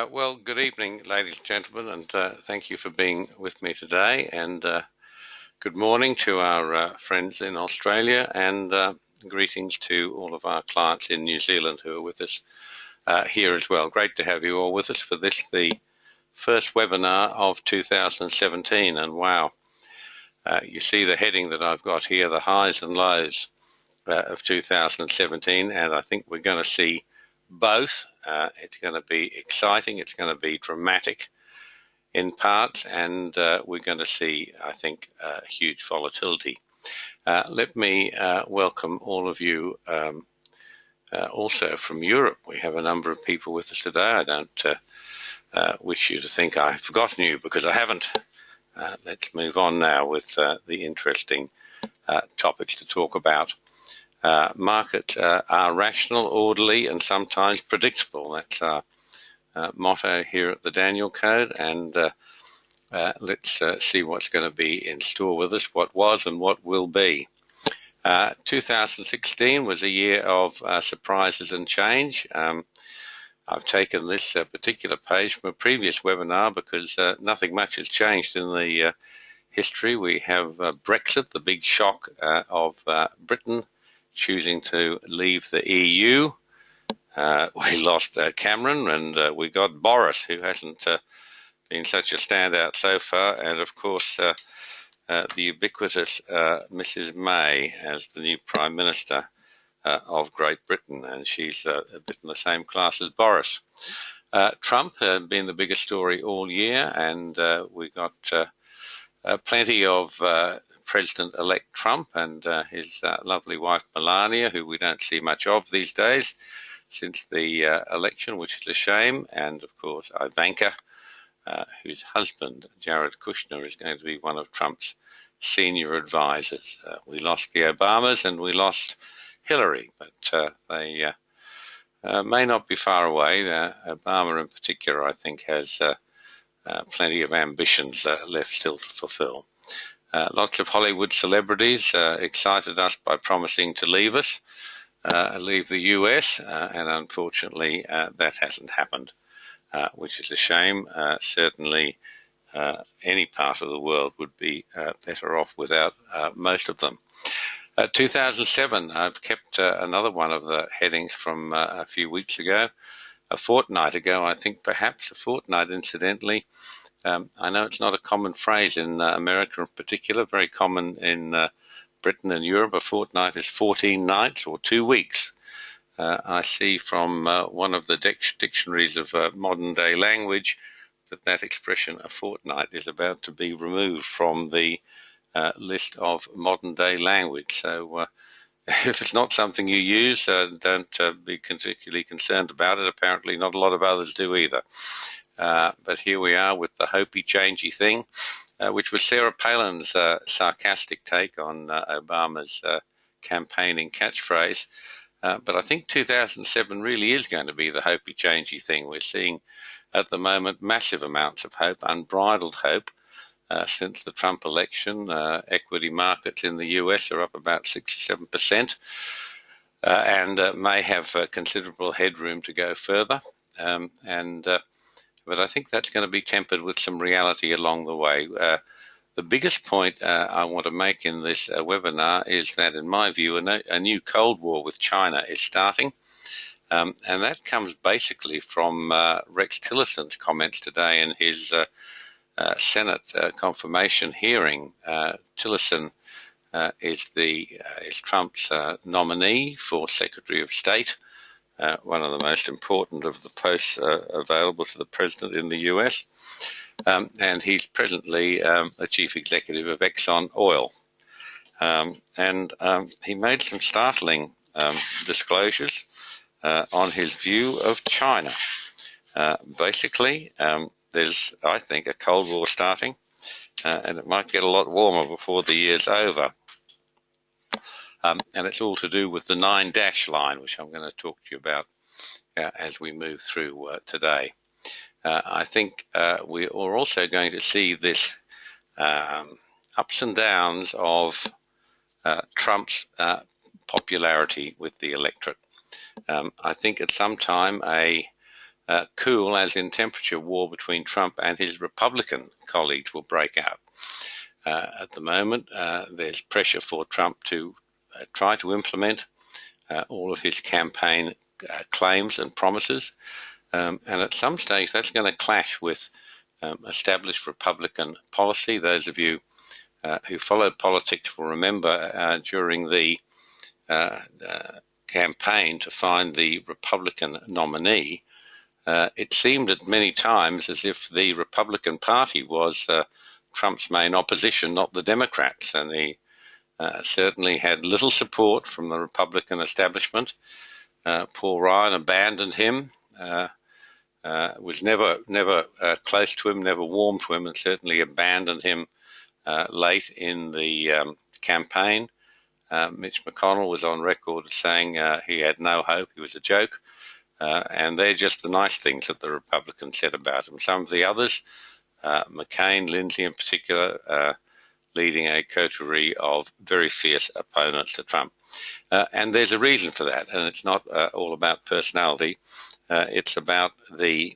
Well, good evening, ladies and gentlemen, and thank you for being with me today. And good morning to our friends in Australia, and greetings to all of our clients in New Zealand who are with us here as well. Great to have you all with us for this, the first webinar of 2017. And wow, you see the heading that I've got here, the highs and lows of 2017, and I think we're going to see both. It's going to be exciting, it's going to be dramatic in parts, and we're going to see, I think, huge volatility. Let me welcome all of you also from Europe. We have a number of people with us today. I don't wish you to think I've forgotten you, because I haven't. Let's move on now with the interesting topics to talk about. Markets are rational, orderly, and sometimes predictable. That's our motto here at the Daniel Code, and let's see what's going to be in store with us, what was and what will be. 2016 was a year of surprises and change. I've taken this particular page from a previous webinar because nothing much has changed in the history. We have Brexit, the big shock of Britain choosing to leave the EU. We lost Cameron, and we got Boris, who hasn't been such a standout so far, and of course the ubiquitous Mrs. May as the new Prime Minister of Great Britain, and she's a bit in the same class as Boris. Trump been the biggest story all year, and we got plenty of President-elect Trump and his lovely wife Melania, who we don't see much of these days since the election, which is a shame, and of course Ivanka, whose husband Jared Kushner is going to be one of Trump's senior advisors. We lost the Obamas and we lost Hillary, but they may not be far away. Obama in particular, I think, has plenty of ambitions left still to fulfill. Lots of Hollywood celebrities excited us by promising to leave us, leave the US, and unfortunately that hasn't happened, which is a shame. Certainly any part of the world would be better off without most of them. 2007, I've kept another one of the headings from a few weeks ago, a fortnight ago, I think, perhaps a fortnight incidentally. I know it's not a common phrase in America in particular, very common in Britain and Europe. A fortnight is 14 nights or 2 weeks. I see from one of the dictionaries of modern day language that expression, a fortnight, is about to be removed from the list of modern day language. So if it's not something you use, don't be particularly concerned about it. Apparently not a lot of others do either. But here we are with the hopey changey thing, which was Sarah Palin's sarcastic take on Obama's campaigning catchphrase. But I think 2007 really is going to be the hopey changey thing. We're seeing at the moment massive amounts of hope, unbridled hope. Since the Trump election, equity markets in the US are up about 6 or 7%, and may have considerable headroom to go further. But I think that's going to be tempered with some reality along the way. The biggest point I want to make in this webinar is that, in my view, a new Cold War with China is starting. And that comes basically from Rex Tillerson's comments today in his Senate confirmation hearing. Tillerson is Trump's nominee for Secretary of State, one of the most important of the posts available to the president in the US, and he's presently the chief executive of Exxon Oil. And he made some startling disclosures on his view of China. Basically, there's, I think, a Cold War starting, and it might get a lot warmer before the year's over. And it's all to do with the 9-dash line, which I'm going to talk to you about as we move through today. I think we are also going to see this ups and downs of Trump's popularity with the electorate. I think at some time a cool, as in temperature war between Trump and his Republican colleagues will break out. At the moment, there's pressure for Trump to try to implement all of his campaign claims and promises. And at some stage, that's going to clash with established Republican policy. Those of you who follow politics will remember during the campaign to find the Republican nominee, it seemed at many times as if the Republican Party was Trump's main opposition, not the Democrats, and he certainly had little support from the Republican establishment. Paul Ryan abandoned him, was never close to him, never warmed to him, and certainly abandoned him late in the campaign. Mitch McConnell was on record as saying he had no hope, he was a joke, and they're just the nice things that the Republicans said about him. Some of the others, McCain, Lindsay in particular, leading a coterie of very fierce opponents to Trump. And there's a reason for that, and it's not all about personality. It's about the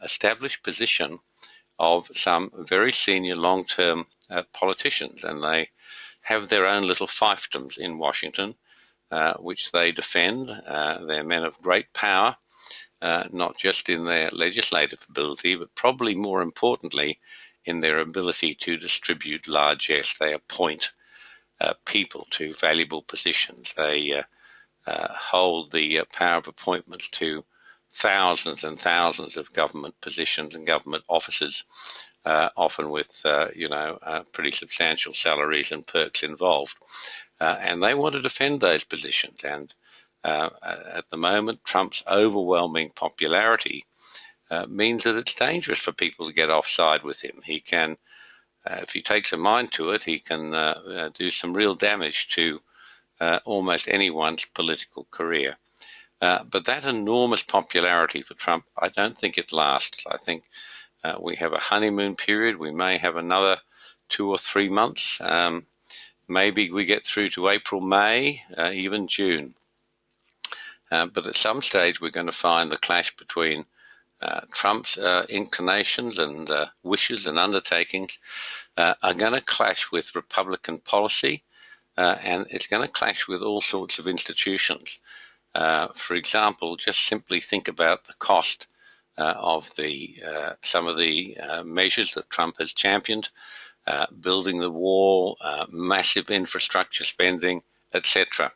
established position of some very senior long-term politicians, and they have their own little fiefdoms in Washington, which they defend. They're men of great power, not just in their legislative ability, but probably more importantly in their ability to distribute largesse. They appoint people to valuable positions. They hold the power of appointments to thousands and thousands of government positions and government offices, often with pretty substantial salaries and perks involved. And they want to defend those positions. And at the moment, Trump's overwhelming popularity means that it's dangerous for people to get offside with him. He can, if he takes a mind to it, he can do some real damage to almost anyone's political career. But that enormous popularity for Trump, I don't think it lasts. I think we have a honeymoon period. We may have another 2 or 3 months. Maybe we get through to April, May, even June. But at some stage, we're going to find the clash between Trump's inclinations and wishes and undertakings are going to clash with Republican policy, and it's going to clash with all sorts of institutions. For example, just simply think about the cost of some of the measures that Trump has championed, building the wall, massive infrastructure spending, etc.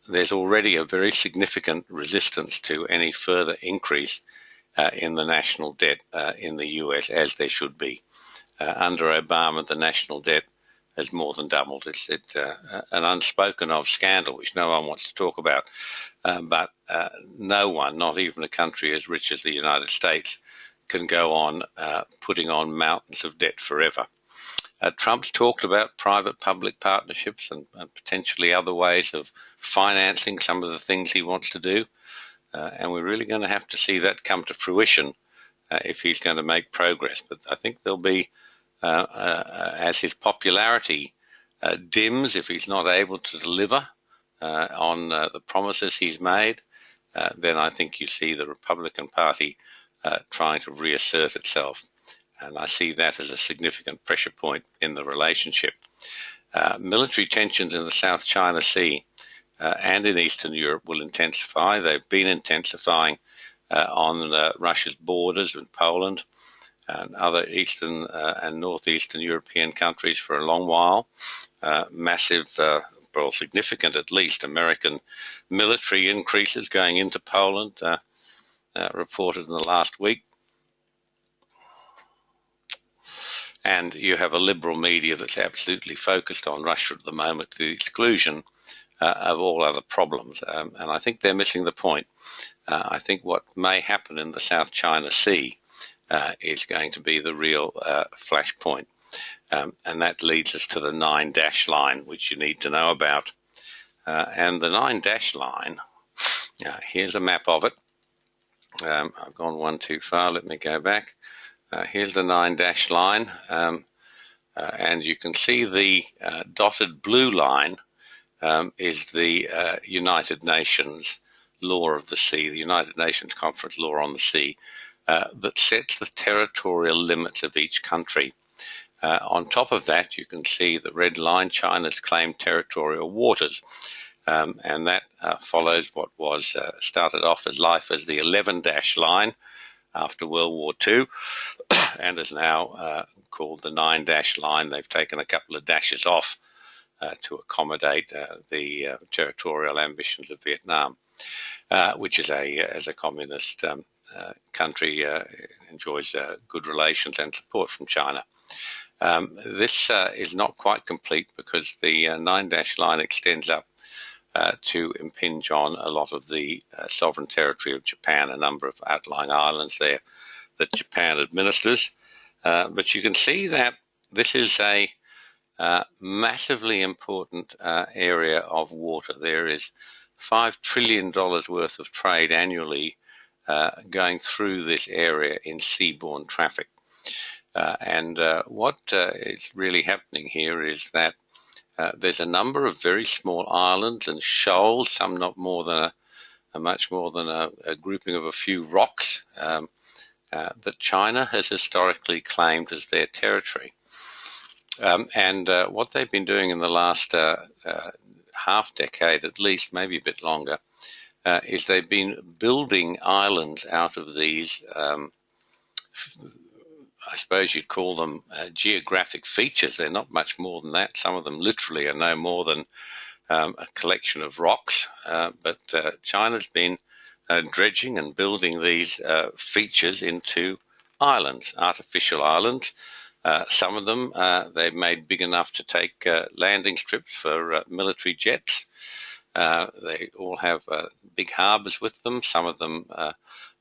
There's already a very significant resistance to any further increase in the national debt in the US, as there should be. Under Obama, the national debt has more than doubled. It's an unspoken of scandal, which no one wants to talk about. But no one, not even a country as rich as the United States, can go on putting on mountains of debt forever. Trump's talked about private-public partnerships and potentially other ways of financing some of the things he wants to do. And we're really going to have to see that come to fruition if he's going to make progress. But I think there'll be, as his popularity dims, if he's not able to deliver on the promises he's made, then I think you see the Republican Party trying to reassert itself. And I see that as a significant pressure point in the relationship. Military tensions in the South China Sea and in Eastern Europe will intensify. They've been intensifying on Russia's borders with Poland and other Eastern and Northeastern European countries for a long while. Massive, well, significant at least, American military increases going into Poland, reported in the last week. And you have a liberal media that's absolutely focused on Russia at the moment to the exclusion of all other problems. And I think they're missing the point. I think what may happen in the South China Sea is going to be the real flashpoint. And that leads us to the 9-dash line, which you need to know about. And the 9-dash line, here's a map of it. I've gone one too far. Let me go back. Here's the 9-dash line, and you can see the dotted blue line is the United Nations law of the sea, the United Nations Conference Law on the Sea, that sets the territorial limits of each country. On top of that, you can see the red line, China's claimed territorial waters. And that follows what was started off as life as the 11-dash line after World War II and is now called the 9-dash line. They've taken a couple of dashes off to accommodate the territorial ambitions of Vietnam, which is as a communist country enjoys good relations and support from China. This is not quite complete because the 9-dash line extends up to impinge on a lot of the sovereign territory of Japan, a number of outlying islands there that Japan administers. But you can see that this is a massively important area of water. There is $5 trillion worth of trade annually going through this area in seaborne traffic. And what is really happening here is that there's a number of very small islands and shoals, some not more than much more than a grouping of a few rocks that China has historically claimed as their territory. And what they've been doing in the last half decade, at least, maybe a bit longer, is they've been building islands out of these I suppose you'd call them geographic features. They're not much more than that. Some of them literally are no more than a collection of rocks. But China's been dredging and building these features into islands, artificial islands. Some of them they've made big enough to take landing strips for military jets. They all have big harbors with them. Some of them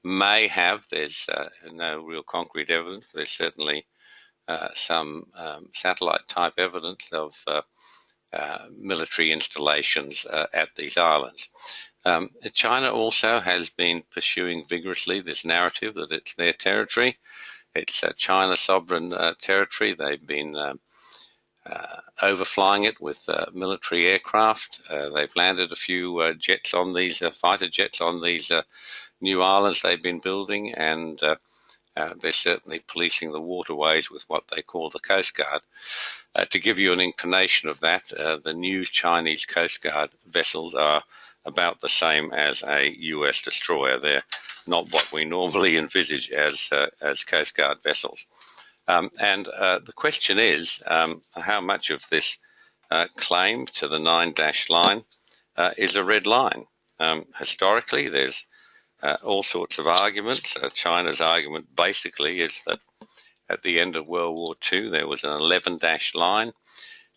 may have, there's no real concrete evidence. There's certainly some satellite type evidence of military installations at these islands. China also has been pursuing vigorously this narrative that it's their territory. It's China's sovereign territory. They've been overflying it with military aircraft. They've landed a few jets on these, fighter jets on these new islands they've been building, and they're certainly policing the waterways with what they call the Coast Guard. To give you an inclination of that, the new Chinese Coast Guard vessels are about the same as a US destroyer. They're not what we normally envisage as Coast Guard vessels. And the question is how much of this claim to the 9-dash line is a red line. Historically, there's all sorts of arguments. China's argument basically is that at the end of World War II there was an 11-dash line,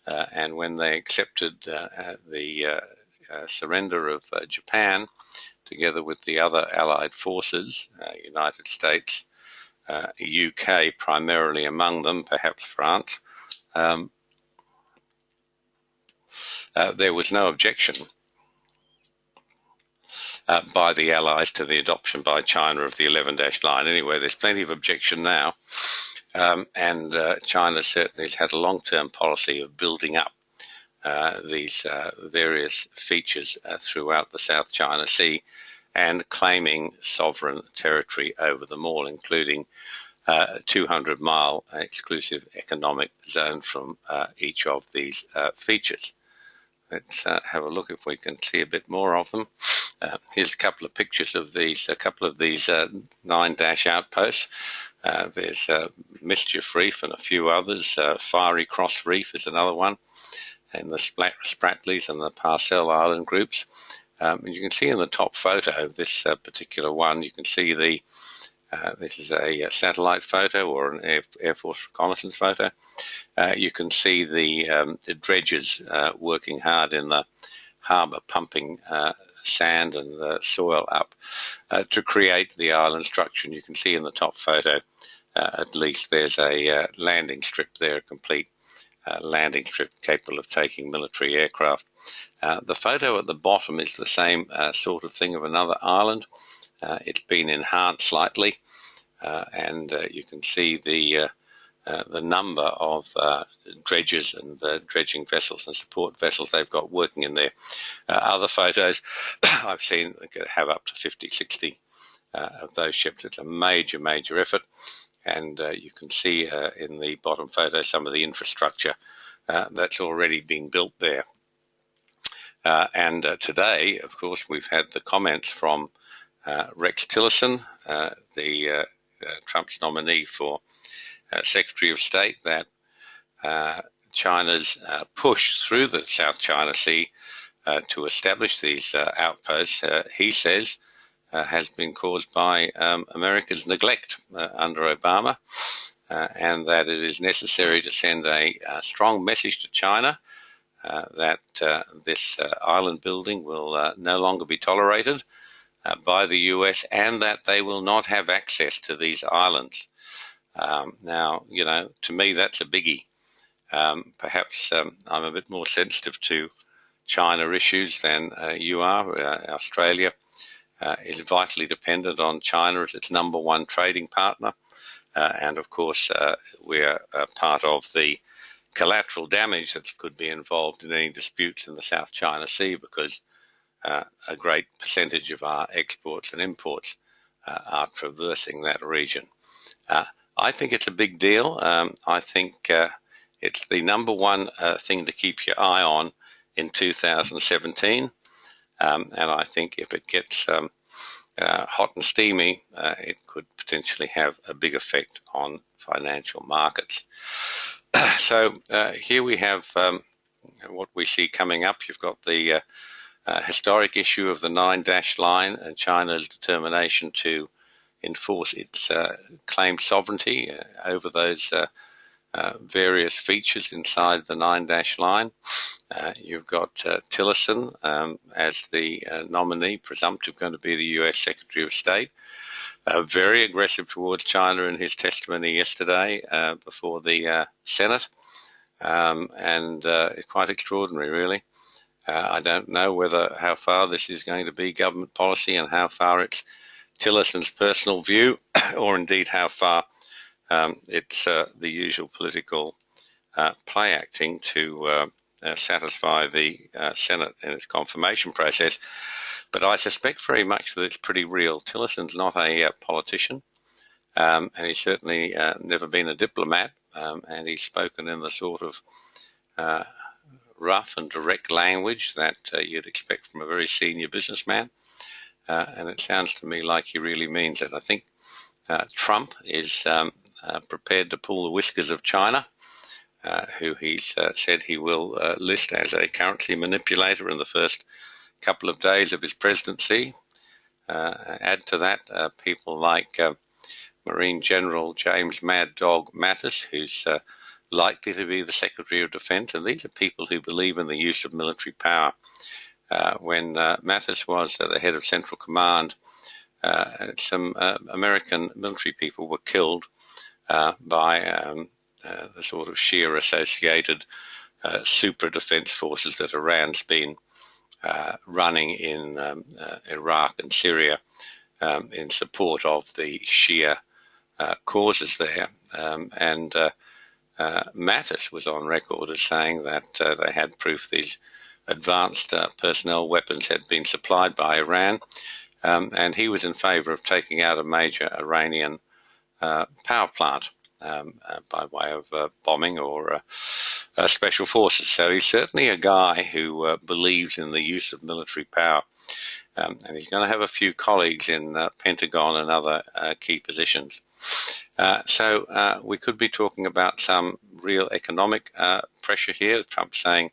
and when they accepted the surrender of Japan, together with the other Allied forces, United States, UK primarily among them, perhaps France, there was no objection by the Allies to the adoption by China of the 11-dash line. Anyway, there's plenty of objection now, and China certainly has had a long-term policy of building up these various features throughout the South China Sea and claiming sovereign territory over them all, including a 200-mile exclusive economic zone from each of these features. Let's have a look if we can see a bit more of them. Here's a couple of pictures of these, a couple of these 9-dash outposts. There's Mischief Reef and a few others. Fiery Cross Reef is another one, and the Spratlys and the Parcel Island groups. And you can see in the top photo, this particular one, you can see this is a satellite photo or an Air Force reconnaissance photo. You can see the dredgers working hard in the harbour, pumping sand and soil up to create the island structure. And you can see in the top photo, at least there's a landing strip there, a complete landing strip capable of taking military aircraft. The photo at the bottom is the same sort of thing of another island. It's been enhanced slightly, and you can see the the number of dredgers and dredging vessels and support vessels they've got working in there. Other photos I've seen have up to 50, 60 of those ships. It's a major, major effort. And you can see in the bottom photo some of the infrastructure that's already been built there. And today, of course, we've had the comments from Rex Tillerson, Trump's nominee for Secretary of State, that China's push through the South China Sea to establish these outposts, he says, has been caused by America's neglect under Obama, and that it is necessary to send a strong message to China that this island building will no longer be tolerated by the US, and that they will not have access to these islands. Now, to me, that's a biggie. Perhaps I'm a bit more sensitive to China issues than you are. Australia is vitally dependent on China as its number one trading partner. And of course, we're part of the collateral damage that could be involved in any disputes in the South China Sea, because a great percentage of our exports and imports are traversing that region. I think it's a big deal. I think it's the number one thing to keep your eye on in 2017. And I think if it gets hot and steamy, it could potentially have a big effect on financial markets. So here we have what we see coming up. You've got the historic issue of the 9-dash line and China's determination to enforce its claimed sovereignty over those various features inside the 9-dash line. You've got Tillerson as the nominee, presumptive going to be the US Secretary of State, very aggressive towards China in his testimony yesterday before the Senate, and quite extraordinary, really. I don't know how far this is going to be government policy and how far it's Tillerson's personal view, or indeed how far it's the usual political play acting to satisfy the Senate in its confirmation process. But I suspect very much that it's pretty real. Tillerson's not a politician, and he's certainly never been a diplomat, and he's spoken in the sort of rough and direct language that you'd expect from a very senior businessman. And it sounds to me like he really means it. I think Trump is prepared to pull the whiskers of China, who he's said he will list as a currency manipulator in the first couple of days of his presidency. Add to that people like Marine General James Mad Dog Mattis, who's likely to be the Secretary of Defense, and these are people who believe in the use of military power. When Mattis was the head of Central Command, some American military people were killed by the sort of sheer associated super defense forces that Iran's been running in Iraq and Syria in support of the Shia causes there. And Mattis was on record as saying that they had proof these advanced personnel weapons had been supplied by Iran, and he was in favor of taking out a major Iranian power plant by way of bombing or special forces. So he's certainly a guy who believes in the use of military power, and he's going to have a few colleagues in Pentagon and other key positions. So we could be talking about some real economic pressure here. Trump saying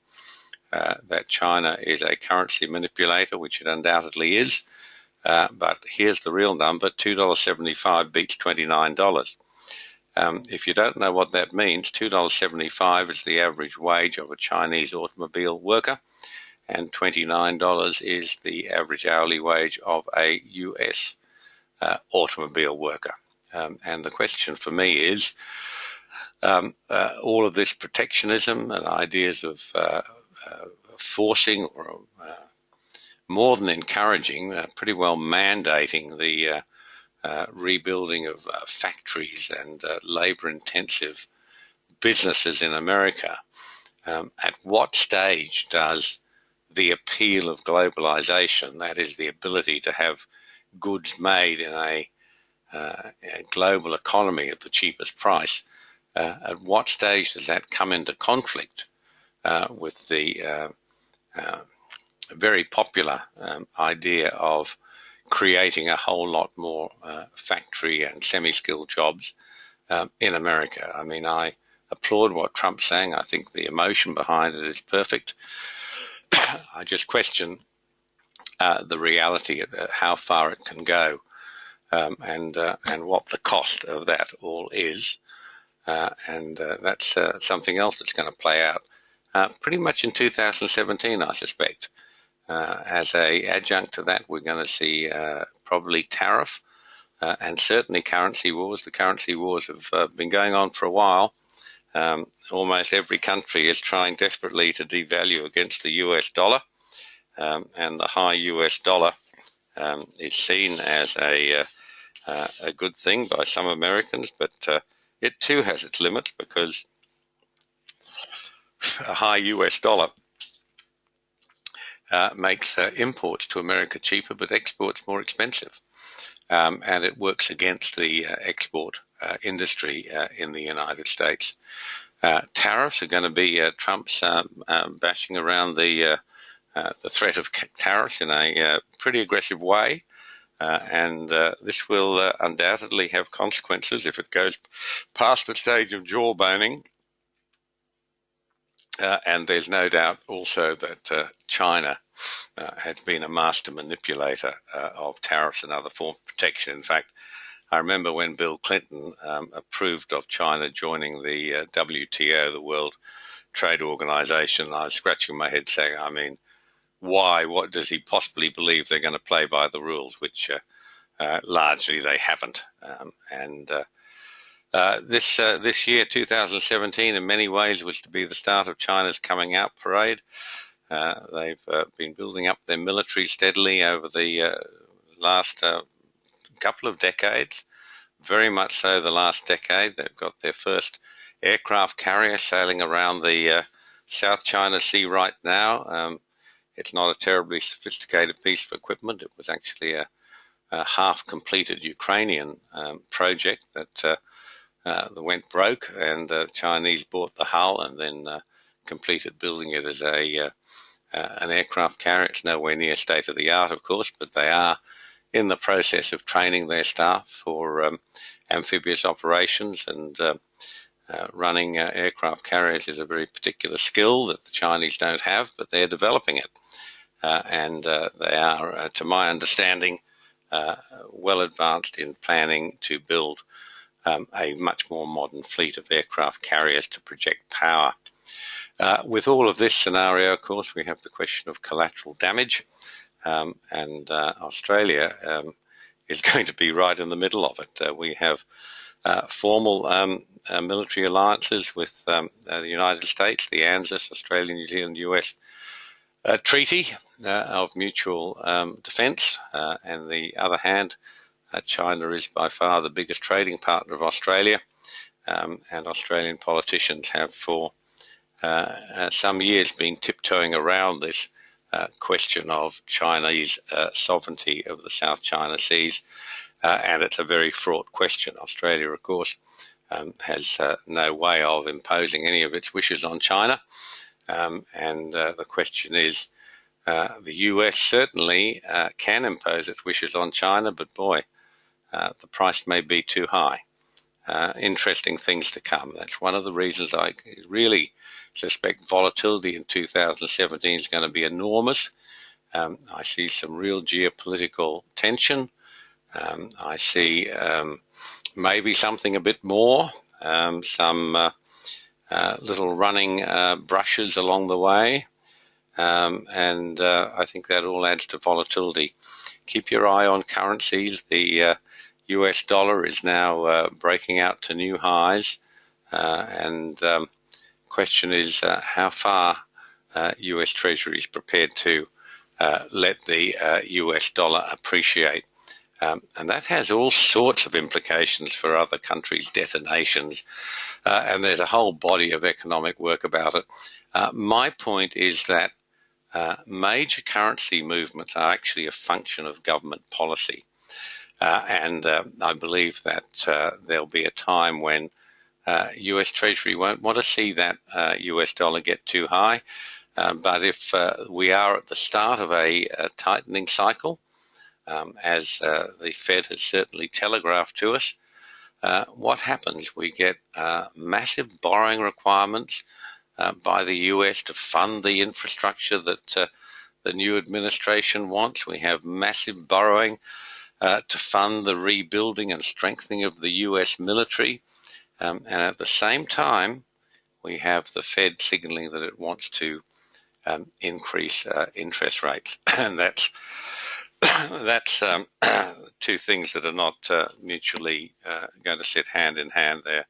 that China is a currency manipulator, which it undoubtedly is. But here's the real number: $2.75 beats $29. If you don't know what that means, $2.75 is the average wage of a Chinese automobile worker, and $29 is the average hourly wage of a US automobile worker. And the question for me is, all of this protectionism and ideas of forcing or more than encouraging, pretty well mandating the rebuilding of factories and labor-intensive businesses in America, at what stage does the appeal of globalization, that is the ability to have goods made in a global economy at the cheapest price, at what stage does that come into conflict with the very popular idea of creating a whole lot more factory and semi-skilled jobs in America? I mean, I applaud what Trump's saying. I think the emotion behind it is perfect. I just question the reality of how far it can go, and what the cost of that all is. That's something else that's going to play out pretty much in 2017, I suspect. As a adjunct to that, we're going to see probably tariff and certainly currency wars. The currency wars have been going on for a while. Almost every country is trying desperately to devalue against the US dollar, and the high US dollar is seen as a good thing by some Americans, but it too has its limits, because a high US dollar makes imports to America cheaper but exports more expensive, and it works against the export industry in the United States. Tariffs are going to be Trump's bashing around the threat of tariffs in a pretty aggressive way, and this will undoubtedly have consequences if it goes past the stage of jawboning. And there's no doubt also that China has been a master manipulator of tariffs and other forms of protection. In fact, I remember when Bill Clinton approved of China joining the WTO, the World Trade Organization, I was scratching my head saying, I mean, why? What does he possibly believe they're going to play by the rules, which largely they haven't. This year, 2017, in many ways was to be the start of China's coming out parade. They've been building up their military steadily over the last couple of decades, very much so the last decade. They've got their first aircraft carrier sailing around the South China Sea right now. It's not a terribly sophisticated piece of equipment. It was actually a half-completed Ukrainian project that went broke, and the Chinese bought the hull and then completed building it as an aircraft carrier. It's nowhere near state of the art, of course, but they are in the process of training their staff for amphibious operations, and running aircraft carriers is a very particular skill that the Chinese don't have, but they're developing it. And they are, to my understanding, well advanced in planning to build a much more modern fleet of aircraft carriers to project power. With all of this scenario, of course, we have the question of collateral damage, and Australia is going to be right in the middle of it. We have formal military alliances with the United States, the ANZUS, Australia, New Zealand, US treaty of mutual defence. And the other hand, China is by far the biggest trading partner of Australia, and Australian politicians have for some years been tiptoeing around this question of Chinese sovereignty of the South China Seas, and it's a very fraught question. Australia, of course, has no way of imposing any of its wishes on China, and the question is, the US certainly can impose its wishes on China, but boy, the price may be too high. Interesting things to come. That's one of the reasons I really suspect volatility in 2017 is going to be enormous. I see some real geopolitical tension. I see maybe something a bit more, some little running brushes along the way, and I think that all adds to volatility. Keep your eye on currencies. The US dollar is now breaking out to new highs, and question is how far US Treasury is prepared to let the US dollar appreciate And that has all sorts of implications for other countries' detonations, and there's a whole body of economic work about it. My point is that major currency movements are actually a function of government policy. And I believe that there'll be a time when US Treasury won't want to see that US dollar get too high. But if we are at the start of a tightening cycle, as the Fed has certainly telegraphed to us, what happens? We get massive borrowing requirements by the US to fund the infrastructure that the new administration wants. We have massive borrowing to fund the rebuilding and strengthening of the US military. And at the same time, we have the Fed signaling that it wants to increase interest rates. And that's two things that are not mutually going to sit hand in hand. They're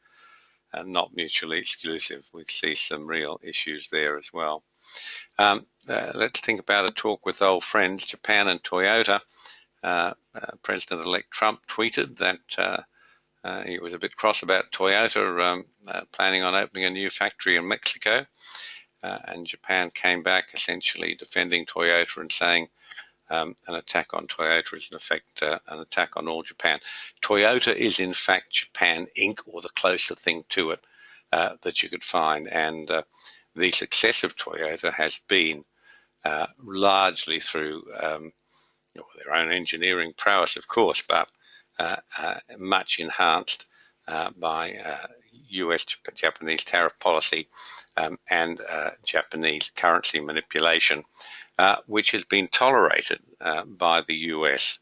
not mutually exclusive. We see some real issues there as well. Let's think about a talk with old friends, Japan and Toyota. President-elect Trump tweeted that he was a bit cross about Toyota planning on opening a new factory in Mexico. And Japan came back essentially defending Toyota and saying an attack on Toyota is in effect an attack on all Japan. Toyota is in fact Japan Inc., or the closer thing to it that you could find. And the success of Toyota has been largely through their own engineering prowess, of course, but much enhanced by US-Japanese tariff policy and Japanese currency manipulation, which has been tolerated by the US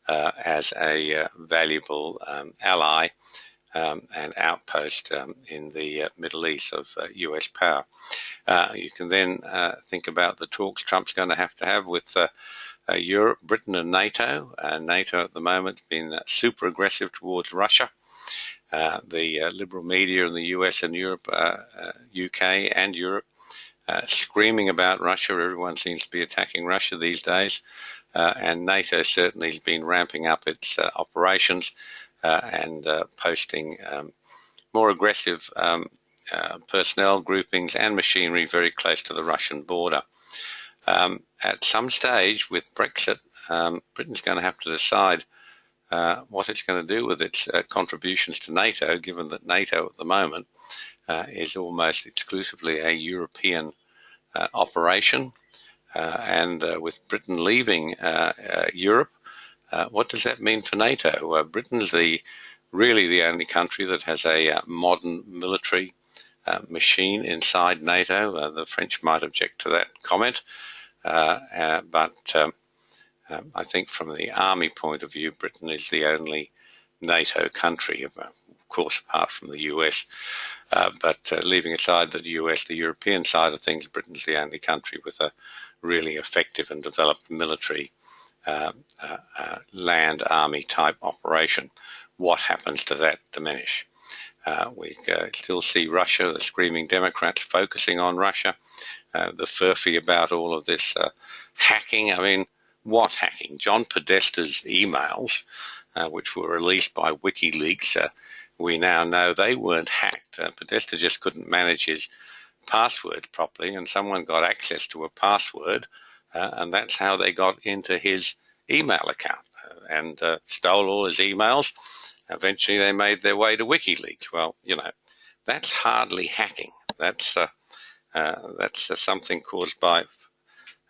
as a valuable ally and outpost in the Middle East of US power. You can then think about the talks Trump's going to have with Europe, Britain and NATO. NATO at the moment has been super aggressive towards Russia. The liberal media in the US and Europe, UK and Europe, screaming about Russia. Everyone seems to be attacking Russia these days. And NATO certainly has been ramping up its operations and posting more aggressive personnel groupings and machinery very close to the Russian border. At some stage with Brexit, Britain's going to have to decide what it's going to do with its contributions to NATO, given that NATO at the moment is almost exclusively a European operation. And with Britain leaving Europe, what does that mean for NATO? Britain's really the only country that has a modern military machine inside NATO. The French might object to that comment, but I think from the army point of view, Britain is the only NATO country, of course, apart from the US. But leaving aside the US, the European side of things, Britain's the only country with a really effective and developed military land army type operation. What happens to that diminish? We still see Russia, the screaming Democrats focusing on Russia, the furphy about all of this hacking. I mean, what hacking? John Podesta's emails, which were released by WikiLeaks, we now know they weren't hacked. Podesta just couldn't manage his password properly, and someone got access to a password, and that's how they got into his email account and stole all his emails. Eventually, they made their way to WikiLeaks. Well, that's hardly hacking. That's something caused by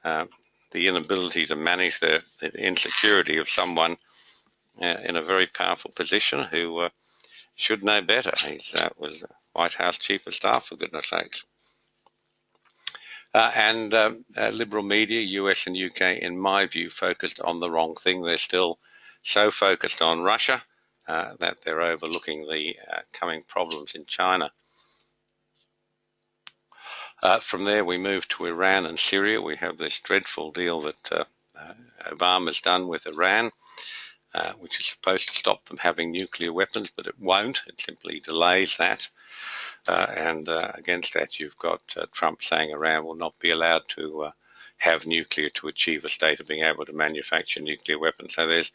the inability to manage the insecurity of someone in a very powerful position who should know better. He was White House Chief of Staff, for goodness sakes. And liberal media, US and UK, in my view, focused on the wrong thing. They're still so focused on Russia that they're overlooking the coming problems in China. From there, we move to Iran and Syria. We have this dreadful deal that Obama's done with Iran, which is supposed to stop them having nuclear weapons, but it won't. It simply delays that. And against that, you've got Trump saying Iran will not be allowed to have nuclear to achieve a state of being able to manufacture nuclear weapons. So there's,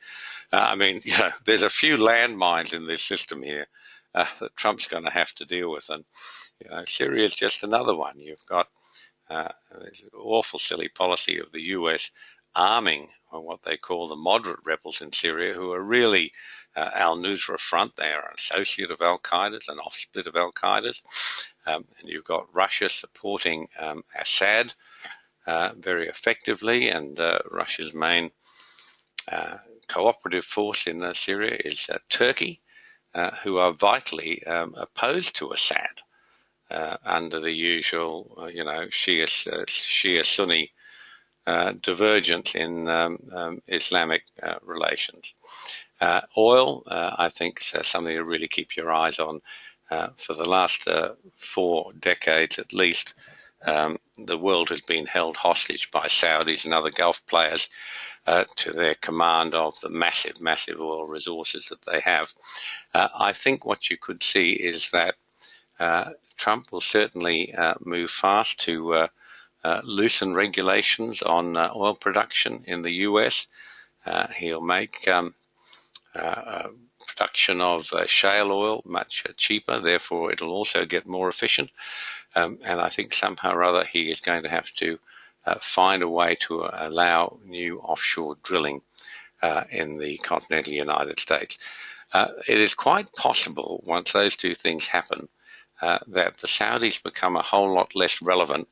there's a few landmines in this system here that Trump's going to have to deal with, and Syria is just another one. You've got this awful silly policy of the US arming what they call the moderate rebels in Syria, who are really al-Nusra Front. They are an associate of al-Qaeda's, an offsplit of al-Qaeda's. And you've got Russia supporting Assad very effectively, and Russia's main cooperative force in Syria is Turkey, who are vitally opposed to Assad under the usual, Shia-Sunni divergence in Islamic relations. Oil, I think, is something to really keep your eyes on. For the last 4 decades at least, the world has been held hostage by Saudis and other Gulf players to their command of the massive, massive oil resources that they have. I think what you could see is that Trump will certainly move fast to loosen regulations on oil production in the US. He'll make production of shale oil much cheaper, therefore it'll also get more efficient. And I think somehow or other he is going to have to find a way to allow new offshore drilling in the continental United States. It is quite possible, once those two things happen, that the Saudis become a whole lot less relevant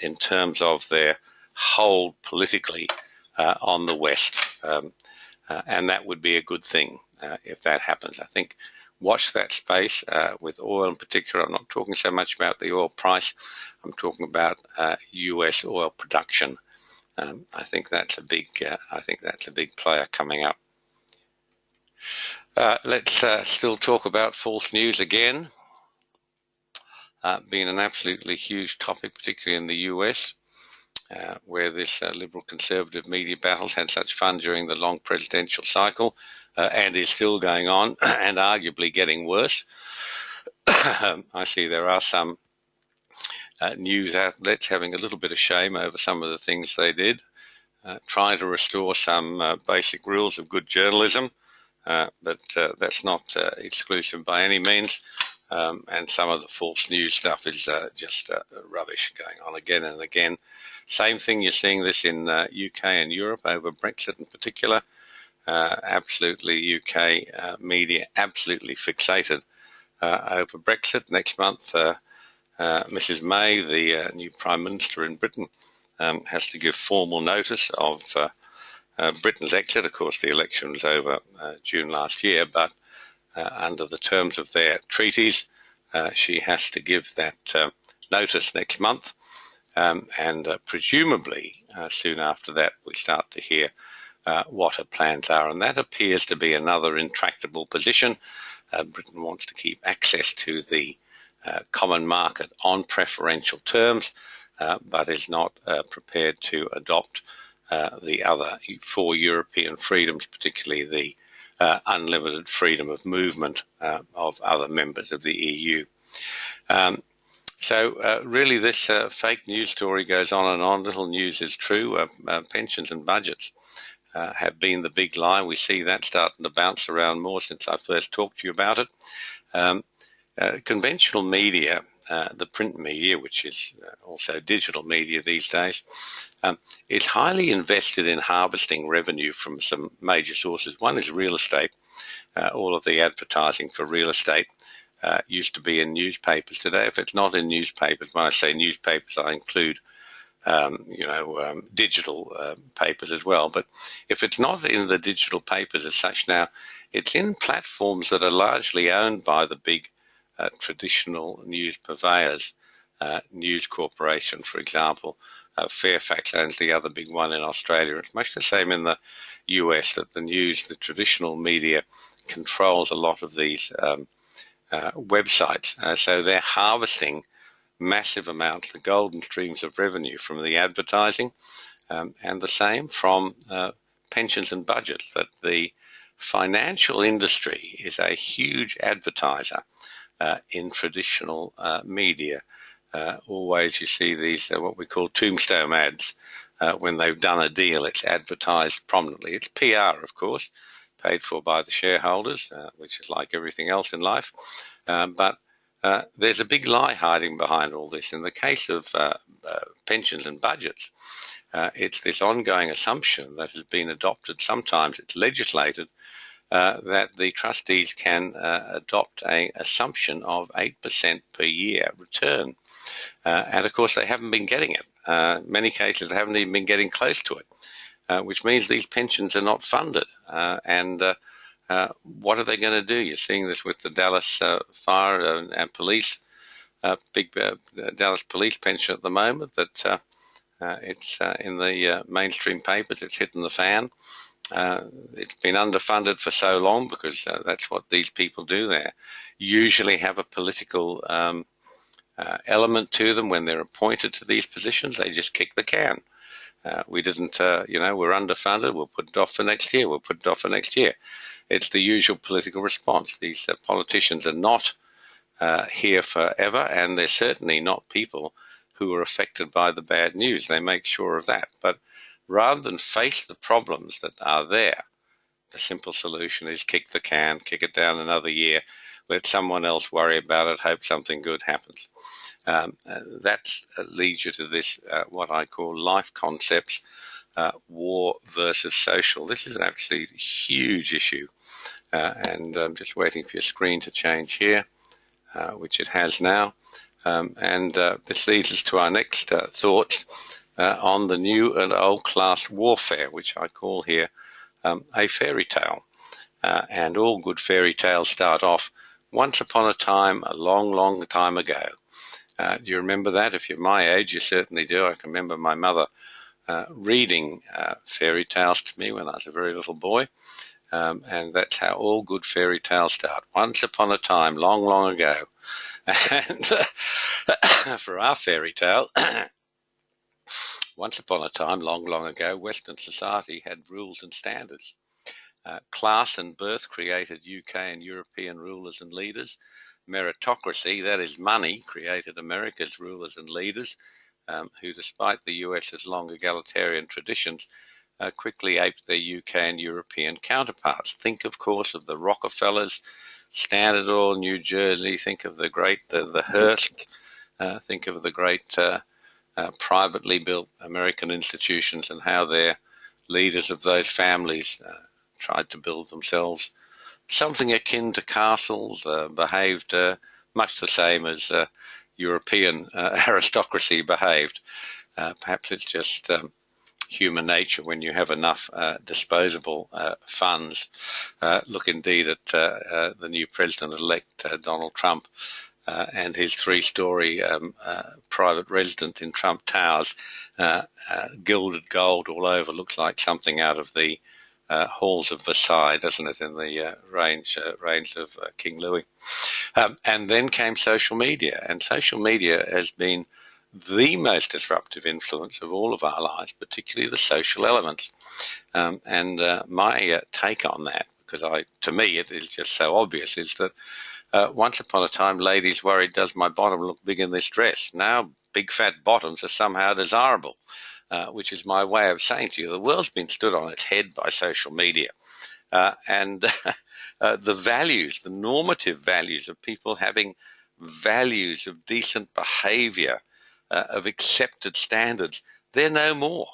in terms of their hold politically on the West. And that would be a good thing if that happens. I think watch that space with oil in particular. I'm not talking so much about the oil price. I'm talking about U.S. oil production. I think that's a big player coming up. Let's still talk about false news again. Been an absolutely huge topic, particularly in the US, where this liberal conservative media battle's had such fun during the long presidential cycle and is still going on and arguably getting worse. I see there are some news outlets having a little bit of shame over some of the things they did, trying to restore some basic rules of good journalism, but that's not exclusive by any means. And some of the false news stuff is just rubbish going on again and again. Same thing, you're seeing this in UK and Europe over Brexit in particular. Absolutely UK media absolutely fixated over Brexit. Next month, Mrs May, the new Prime Minister in Britain, has to give formal notice of Britain's exit. Of course, the election was over June last year, but under the terms of their treaties, she has to give that notice next month, and presumably soon after that we start to hear what her plans are, and that appears to be another intractable position. Britain wants to keep access to the common market on preferential terms, but is not prepared to adopt the other 4 European freedoms, particularly the unlimited freedom of movement of other members of the EU. So really this fake news story goes on and on. Little news is true. Pensions and budgets have been the big lie. We see that starting to bounce around more since I first talked to you about it. Conventional media, the print media, which is also digital media these days, is highly invested in harvesting revenue from some major sources. One is real estate. All of the advertising for real estate used to be in newspapers. Today, if it's not in newspapers, when I say newspapers, I include digital papers as well. But if it's not in the digital papers as such now, it's in platforms that are largely owned by the big traditional news purveyors. News Corporation, for example. Fairfax owns the other big one in Australia. It's much the same in the US, that the traditional media controls a lot of these websites. So they're harvesting massive amounts, the golden streams of revenue from the advertising, and the same from pensions and budgets, that the financial industry is a huge advertiser in traditional media. always you see these what we call tombstone ads. When they've done a deal, it's advertised prominently. It's PR, of course, paid for by the shareholders, which is like everything else in life. But there's a big lie hiding behind all this. In the case of pensions and budgets, it's this ongoing assumption that has been adopted. Sometimes it's legislated that the trustees can adopt an assumption of 8% per year return. And of course, they haven't been getting it. Many cases, they haven't even been getting close to it, which means these pensions are not funded. And what are they going to do? You're seeing this with the Dallas fire and police, big Dallas police pension at the moment, that it's in the mainstream papers, it's hitting the fan. It's been underfunded for so long because that's what these people do. They usually have a political element to them when they're appointed to these positions. They just kick the can. We didn't, we're underfunded. We'll put it off for next year. We'll put it off for next year. It's the usual political response. These politicians are not here forever, and they're certainly not people who are affected by the bad news. They make sure of that. But rather than face the problems that are there, the simple solution is kick the can, kick it down another year, let someone else worry about it, hope something good happens. That leads you to this, what I call life concepts, war versus social. This is actually a huge issue. And I'm just waiting for your screen to change here, which it has now. And this leads us to our next thoughts on the new and old class warfare, which I call here a fairy tale. And all good fairy tales start off once upon a time, a long, long time ago. Do you remember that? If you're my age, you certainly do. I can remember my mother reading fairy tales to me when I was a very little boy. And that's how all good fairy tales start. Once upon a time, long, long ago. And for our fairy tale, once upon a time, long, long ago, Western society had rules and standards. Class and birth created UK and European rulers and leaders. Meritocracy, that is money, created America's rulers and leaders, who, despite the US's long egalitarian traditions, quickly aped their UK and European counterparts. Think, of course, of the Rockefellers, Standard Oil, New Jersey. Think of the great, the Hearst. Think of the great privately built American institutions and how their leaders of those families tried to build themselves something akin to castles, behaved much the same as European aristocracy behaved. Perhaps it's just human nature when you have enough disposable funds. Look indeed at the new president-elect, Donald Trump, and his three-story private residence in Trump Towers, gilded gold all over. Looks like something out of the halls of Versailles, doesn't it, in the reigns of King Louis. And then came social media, and social media has been the most disruptive influence of all of our lives, particularly the social elements. And my take on that, because to me it is just so obvious, is that once upon a time ladies worried, does my bottom look big in this dress? Now big fat bottoms are somehow desirable. Which is my way of saying to you, the world's been stood on its head by social media. And the values, the normative values of people having values of decent behavior, of accepted standards, they're no more.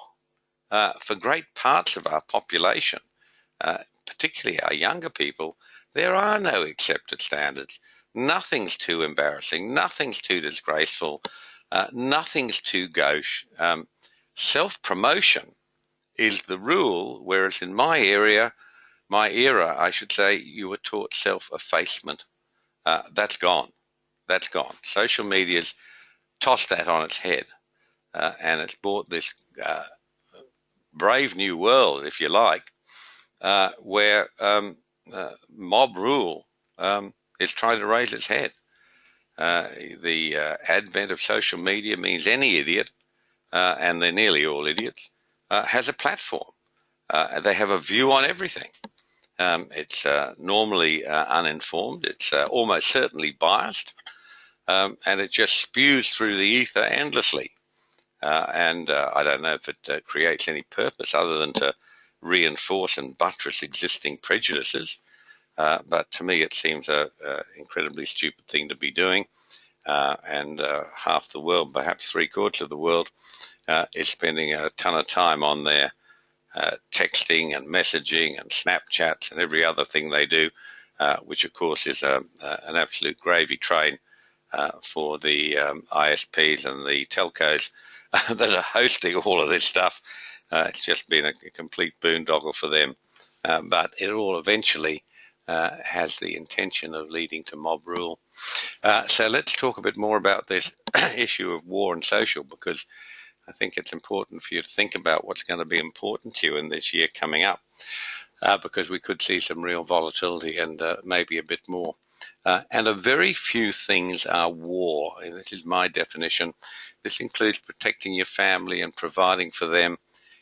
For great parts of our population, particularly our younger people, there are no accepted standards. Nothing's too embarrassing, nothing's too disgraceful, nothing's too gauche. Self-promotion is the rule, whereas in my era, I should say, you were taught self-effacement. That's gone. That's gone. Social media's tossed that on its head, and it's brought this brave new world, if you like, where mob rule is trying to raise its head. The advent of social media means any idiot, and they're nearly all idiots, has a platform. They have a view on everything. It's normally uninformed. It's almost certainly biased. and it just spews through the ether endlessly. And I don't know if it creates any purpose other than to reinforce and buttress existing prejudices. But to me, it seems an incredibly stupid thing to be doing. And half the world, perhaps three-quarters of the world, is spending a ton of time on their texting and messaging and Snapchats and every other thing they do, which of course is an absolute gravy train for the ISPs and the telcos that are hosting all of this stuff. It's just been a complete boondoggle for them. But it all eventually has the intention of leading to mob rule. So let's talk a bit more about this issue of war and social, because I think it's important for you to think about what's going to be important to you in this year coming up, because we could see some real volatility and maybe a bit more. And a very few things are war, and this is my definition. This includes protecting your family and providing for them,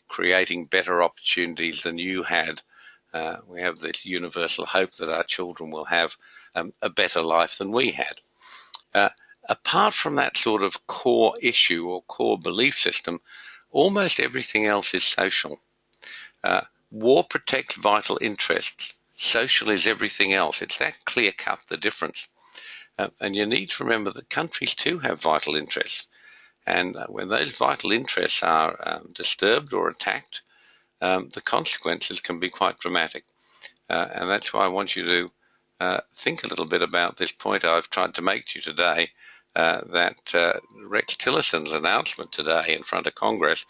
creating better opportunities than you had. We have this universal hope that our children will have a better life than we had. Apart from that sort of core issue or core belief system, almost everything else is social. War protects vital interests. Social is everything else. It's that clear-cut, the difference. And you need to remember that countries too have vital interests. And when those vital interests are disturbed or attacked, the consequences can be quite dramatic. And that's why I want you to think a little bit about this point I've tried to make to you today, that Rex Tillerson's announcement today in front of Congress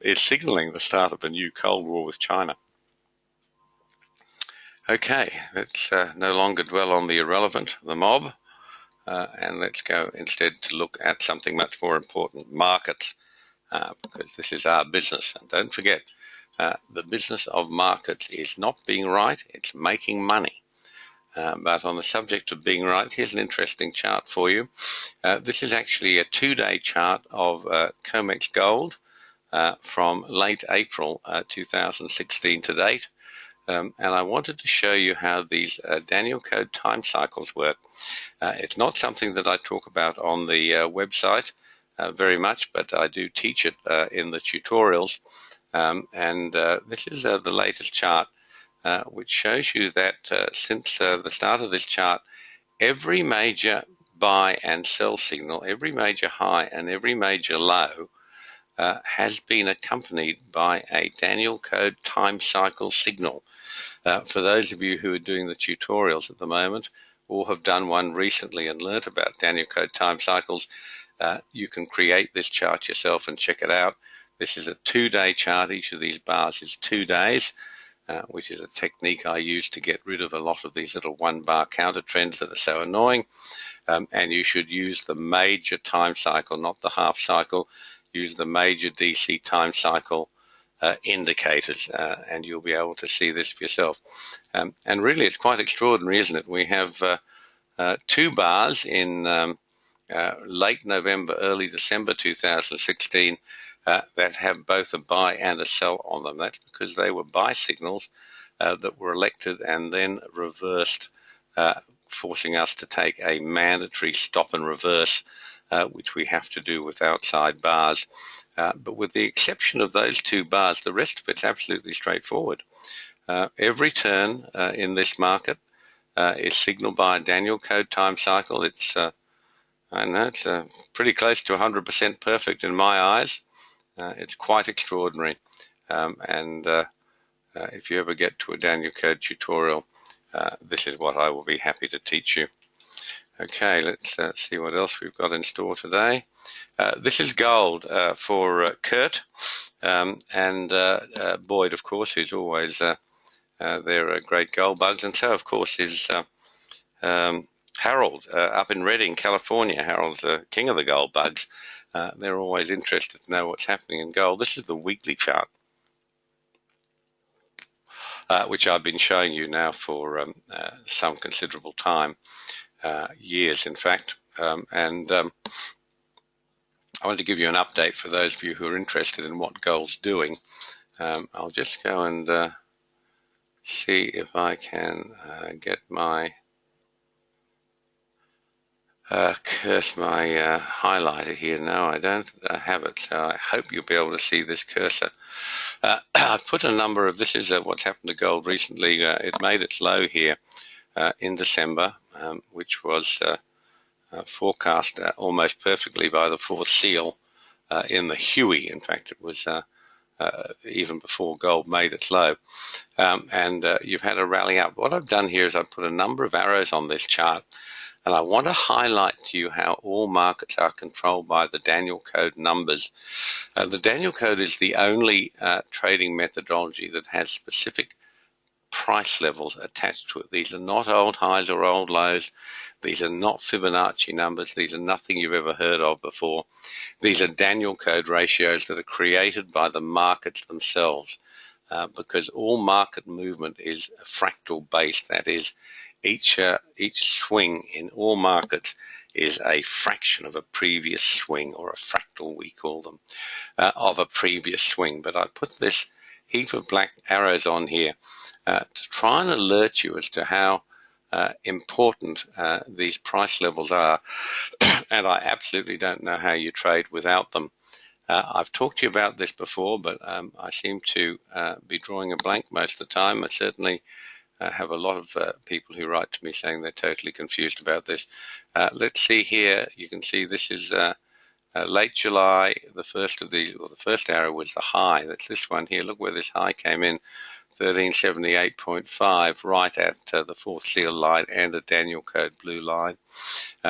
is signaling the start of a new Cold War with China. Okay, let's no longer dwell on the irrelevant, the mob, and let's go instead to look at something much more important, markets, because this is our business. And don't forget, the business of markets is not being right, it's making money. But on the subject of being right, here's an interesting chart for you. This is actually a 2-day chart of COMEX gold from late April 2016 to date. And I wanted to show you how these Daniel Code time cycles work. It's not something that I talk about on the website very much, but I do teach it in the tutorials. And this is the latest chart, which shows you that since the start of this chart, every major buy and sell signal, every major high and every major low has been accompanied by a Daniel Code time cycle signal. For those of you who are doing the tutorials at the moment or have done one recently and learnt about Daniel Code time cycles, you can create this chart yourself and check it out. This is a 2-day chart. Each of these bars is 2 days, which is a technique I use to get rid of a lot of these little 1-bar counter trends that are so annoying. And you should use the major time cycle, not the half cycle. Use the major DC time cycle indicators, and you'll be able to see this for yourself. And really, it's quite extraordinary, isn't it? We have 2 bars in late November, early December 2016 that have both a buy and a sell on them. That's because they were buy signals that were elected and then reversed, forcing us to take a mandatory stop and reverse, which we have to do with outside bars. But with the exception of those 2 bars, the rest of it's absolutely straightforward. Every turn in this market is signaled by a Daniel Code time cycle. It's I know it's pretty close to 100% perfect in my eyes. It's quite extraordinary. And if you ever get to a Daniel Code tutorial, this is what I will be happy to teach you. Okay, let's see what else we've got in store today. This is gold for Kurt and Boyd, of course, who's always they're great gold bugs. And so, of course, is Harold up in Redding, California. Harold's the king of the gold bugs. They're always interested to know what's happening in gold. This is the weekly chart, which I've been showing you now for some considerable time, years in fact. And I wanted to give you an update for those of you who are interested in what gold's doing. I'll just go and see if I can get my curse my highlighter here. No, I don't have it, so I hope you'll be able to see this cursor. I've put a number of, this is what's happened to gold recently. It made its low here in December, which was forecast almost perfectly by the fourth seal in the Huey. In fact, it was even before gold made its low. And you've had a rally up. What I've done here is I've put a number of arrows on this chart, and I want to highlight to you how all markets are controlled by the Daniel Code numbers. The Daniel Code is the only trading methodology that has specific price levels attached to it. These are not old highs or old lows. These are not Fibonacci numbers. These are nothing you've ever heard of before. These are Daniel Code ratios that are created by the markets themselves, because all market movement is fractal based. That is, each swing in all markets is a fraction of a previous swing, or a fractal we call them, of a previous swing. But I put this heap of black arrows on here to try and alert you as to how important these price levels are. And I absolutely don't know how you trade without them. I've talked to you about this before, but I seem to be drawing a blank most of the time. I certainly have a lot of people who write to me saying they're totally confused about this. Let's see here. You can see this is late July. The first of these, or the first arrow was the high. That's this one here. Look where this high came in, 1378.5, right at the fourth seal line and a Daniel Code blue line.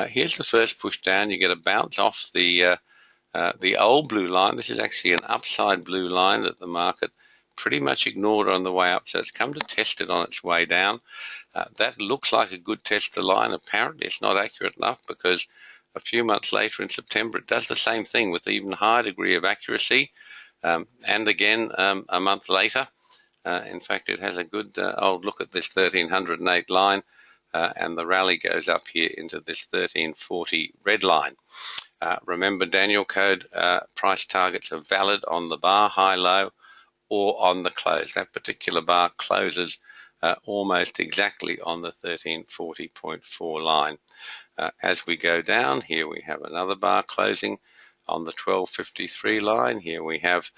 Here's the first push down. You get a bounce off the old blue line. This is actually an upside blue line that the market pretty much ignored on the way up, so it's come to test it on its way down. That looks like a good test of line. Apparently it's not accurate enough, because a few months later in September it does the same thing with even higher degree of accuracy, and again a month later. In fact, it has a good old look at this 1308 line, and the rally goes up here into this 1340 red line. Remember, Daniel Code price targets are valid on the bar high low or on the close. That particular bar closes almost exactly on the 1340.4 line. As we go down, here we have another bar closing on the 1253 line. Here we have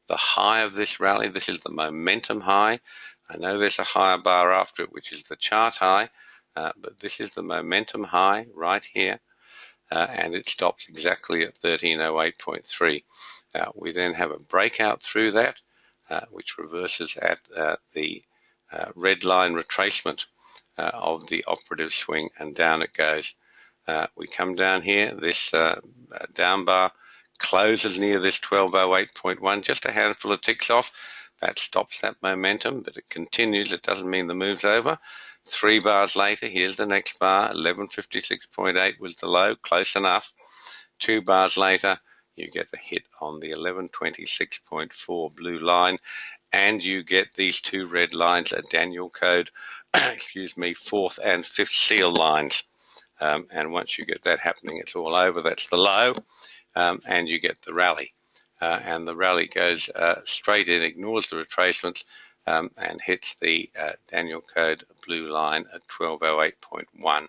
the high of this rally. This is the momentum high. I know there's a higher bar after it, which is the chart high, but this is the momentum high right here, and it stops exactly at 1308.3. We then have a breakout through that, which reverses at the red line retracement of the operative swing, and down it goes. We come down here. This down bar closes near this 1208.1, just a handful of ticks off. That stops that momentum, but it continues. It doesn't mean the move's over. 3 bars later, here's the next bar. 1156.8 was the low, close enough. 2 bars later, you get a hit on the 1126.4 blue line, and you get these 2 red lines at Daniel Code, excuse me, 4th and 5th seal lines. And once you get that happening, it's all over. That's the low, and you get the rally. And the rally goes straight in, ignores the retracements, and hits the Daniel Code blue line at 1208.1.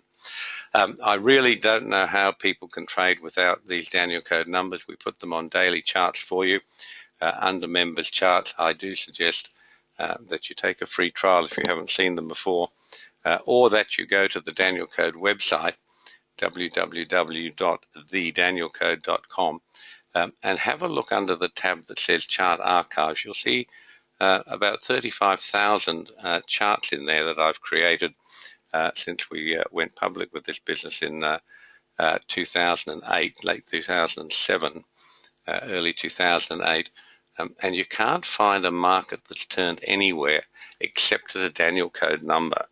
I really don't know how people can trade without these Daniel Code numbers. We put them on daily charts for you. Under members charts, I do suggest that you take a free trial if you haven't seen them before, or that you go to the Daniel Code website, www.thedanielcode.com, and have a look under the tab that says Chart Archives. You'll see about 35,000 charts in there that I've created since we went public with this business in 2008, late 2007, early 2008. And you can't find a market that's turned anywhere except at a Daniel Code number.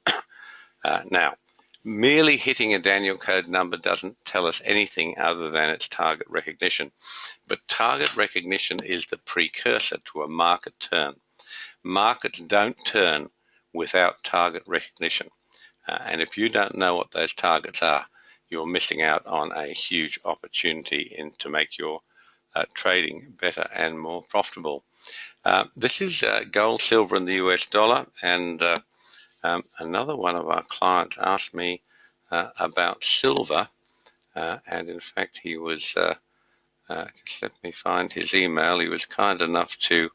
Now, merely hitting a Daniel Code number doesn't tell us anything other than its target recognition. But target recognition is the precursor to a market turn. Markets don't turn without target recognition. And if you don't know what those targets are, you're missing out on a huge opportunity to make your trading better and more profitable. This is gold, silver, and the US dollar. And another one of our clients asked me about silver, and in fact he was, just let me find his email, he was kind enough to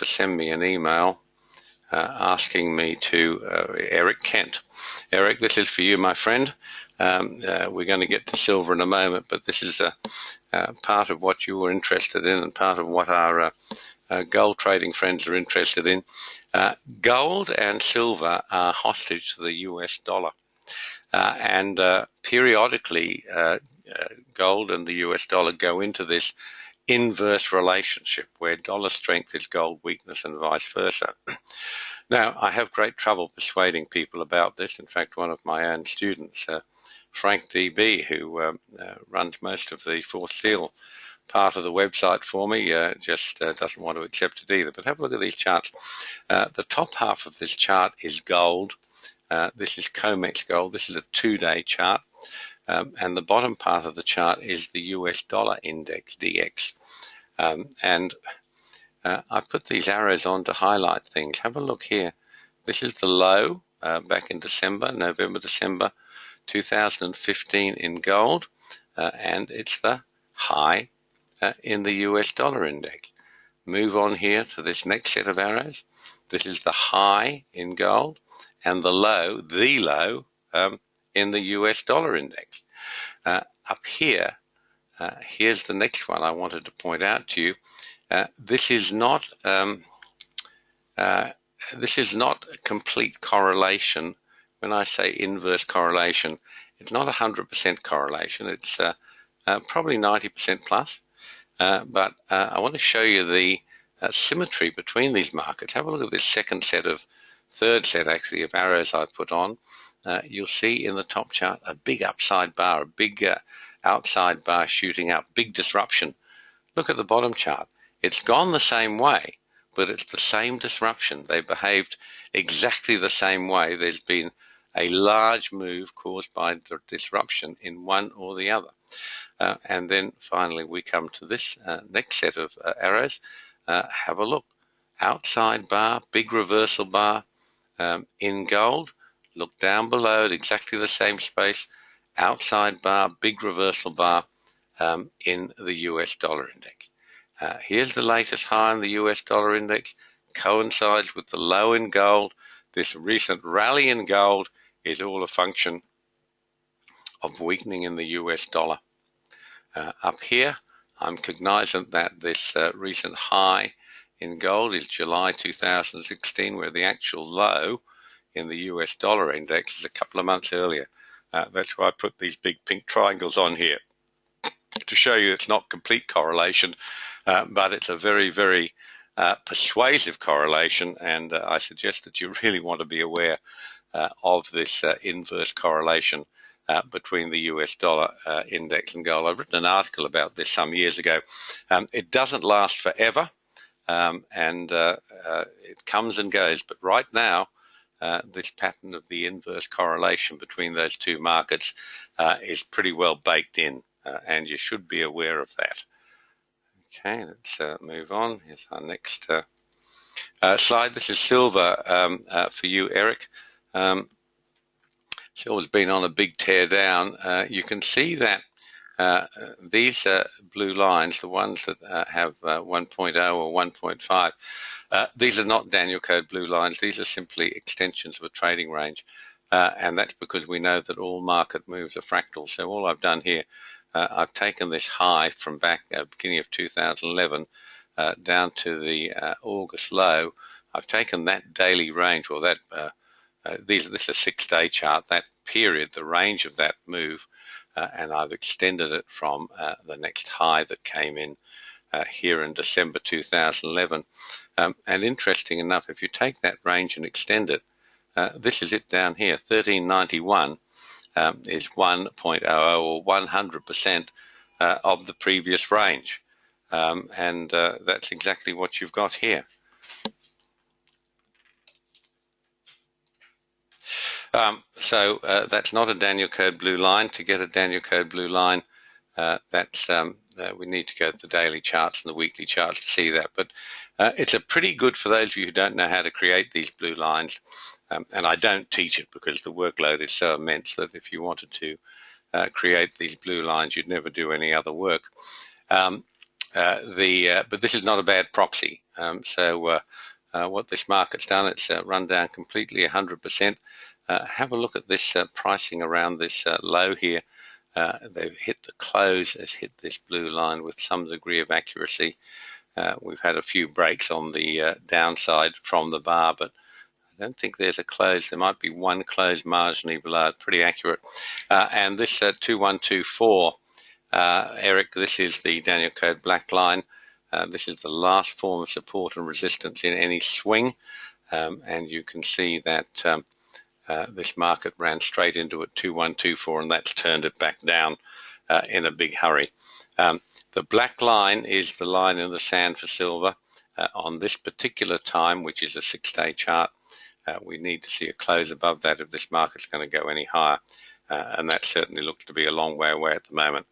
send me an email asking me to, Eric Kent. Eric, this is for you, my friend. We're going to get to silver in a moment, but this is part of what you were interested in and part of what our gold trading friends are interested in. Gold and silver are hostage to the US dollar. And periodically, gold and the US dollar go into this inverse relationship where dollar strength is gold weakness and vice versa. Now, I have great trouble persuading people about this. In fact, one of my own students, Frank DB, who runs most of the Fourth Seal part of the website for me, just doesn't want to accept it either. But have a look at these charts. The top half of this chart is gold. This is COMEX gold. This is a 2-day chart. And the bottom part of the chart is the US dollar index, DX. I put these arrows on to highlight things. Have a look here. This is the low back in November, December 2015 in gold, and it's the high in the US dollar index. Move on here to this next set of arrows. This is the high in gold and the low in the US dollar index. Up here, here's the next one I wanted to point out to you. This is not complete correlation. When I say inverse correlation, it's not 100% correlation. It's probably 90% plus. But I want to show you the symmetry between these markets. Have a look at this third set actually of arrows I've put on. You'll see in the top chart a big upside bar, a big outside bar shooting up, big disruption. Look at the bottom chart. It's gone the same way, but it's the same disruption. They behaved exactly the same way. There's been a large move caused by disruption in one or the other. And then finally we come to this next set of arrows. Have a look. Outside bar, big reversal bar in gold. Look down below at exactly the same space. Outside bar, big reversal bar in the US dollar index. Here's the latest high in the US dollar index, coincides with the low in gold. This recent rally in gold is all a function of weakening in the US dollar. Up here, I'm cognizant that this recent high in gold is July 2016, where the actual low in the US dollar index is a couple of months earlier. That's why I put these big pink triangles on here to show you it's not complete correlation, but it's a very, very persuasive correlation, and I suggest that you really want to be aware of this inverse correlation between the US dollar index and gold. I've written an article about this some years ago. It doesn't last forever, and it comes and goes, but right now this pattern of the inverse correlation between those two markets is pretty well baked in, and you should be aware of that. Okay, let's move on. Here's our next slide. This is silver for you, Eric. Silver's been on a big tear down. You can see that these blue lines, the ones that have 1.0 or 1.5, these are not Daniel code blue lines. These are simply extensions of a trading range. And that's because we know that all market moves are fractal. So all I've done here, I've taken this high from back beginning of 2011 down to the August low. I've taken that daily range, or that this is a 6-day chart, that period, the range of that move, and I've extended it from the next high that came in here in December 2011. And interesting enough, if you take that range and extend it, this is it down here, 1391 is 1.00 or 100% of the previous range. And that's exactly what you've got here. So that's not a Daniel code blue line. To get a Daniel code blue line, we need to go to the daily charts and the weekly charts to see that. But It's a pretty good for those of you who don't know how to create these blue lines, and I don't teach it because the workload is so immense that if you wanted to create these blue lines, you'd never do any other work. But this is not a bad proxy. What this market's done, it's run down completely 100%. Have a look at this pricing around this low here. They've hit the close, has hit this blue line with some degree of accuracy. We've had a few breaks on the downside from the bar, but I don't think there's a close. There might be one close marginally below it, pretty accurate. And this 2124, Eric, this is the Daniel Code black line. This is the last form of support and resistance in any swing. And you can see that this market ran straight into it, 2124, and that's turned it back down in a big hurry. The black line is the line in the sand for silver. On this particular time, which is a 6-day chart, we need to see a close above that if this market's going to go any higher. And that certainly looks to be a long way away at the moment.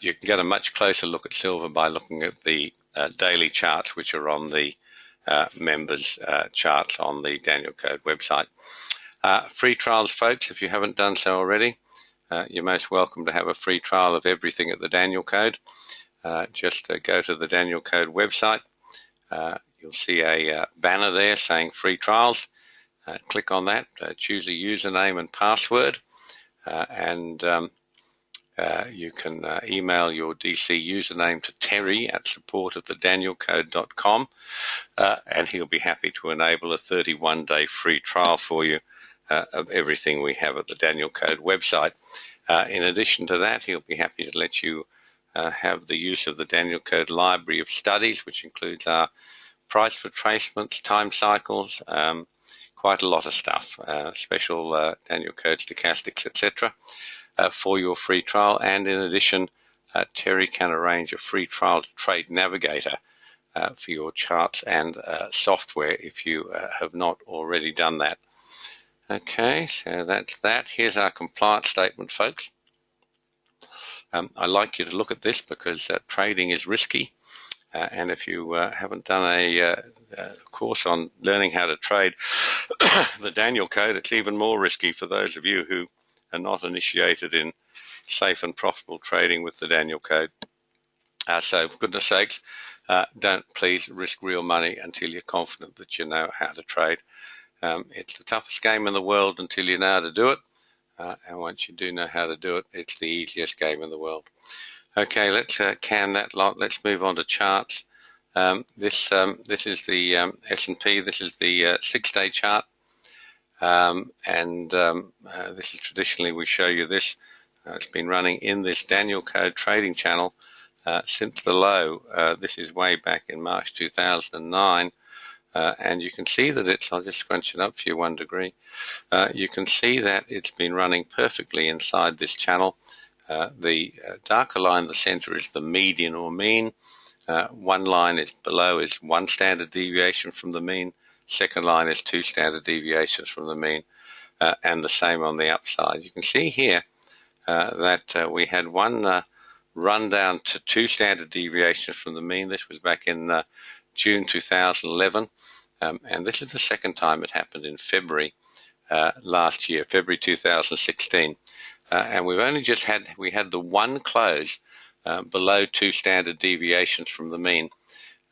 You can get a much closer look at silver by looking at the daily charts, which are on the members' charts on the Daniel Code website. Free trials, folks, if you haven't done so already. You're most welcome to have a free trial of everything at the Daniel Code. Just go to the Daniel Code website. You'll see a banner there saying free trials. Click on that, choose a username and password, and you can email your DC username to Terry at support@thedanielcode.com, and he'll be happy to enable a 31-day free trial for you of everything we have at the Daniel Code website. In addition to that, he'll be happy to let you have the use of the Daniel Code library of studies, which includes our price retracements, time cycles, quite a lot of stuff, special Daniel Code stochastics, etc., for your free trial. And in addition, Terry can arrange a free trial to Trade Navigator for your charts and software if you have not already done that. Okay, so that's that. Here's our compliance statement, folks. I'd like you to look at this because trading is risky. And if you haven't done a course on learning how to trade the Daniel Code, it's even more risky for those of you who are not initiated in safe and profitable trading with the Daniel Code. So for goodness sakes, don't please risk real money until you're confident that you know how to trade. It's the toughest game in the world until you know how to do it. And once you do know how to do it, it's the easiest game in the world. Okay, let's can that lot. Let's move on to charts. This is the S&P. This is the 6-day chart. This is traditionally, we show you this. It's been running in this Daniel Code trading channel since the low. This is way back in March 2009. And you can see that it's, I'll just scrunch it up for you 1 degree. You can see that it's been running perfectly inside this channel. The darker line in the center is the median or mean. One line is below is 1 standard deviation from the mean. Second line is 2 standard deviations from the mean. And the same on the upside. You can see here that we had one run down to 2 standard deviations from the mean. This was back in June 2011, and this is the second time it happened in February last year, February 2016, and we've only just had the one close below 2 standard deviations from the mean,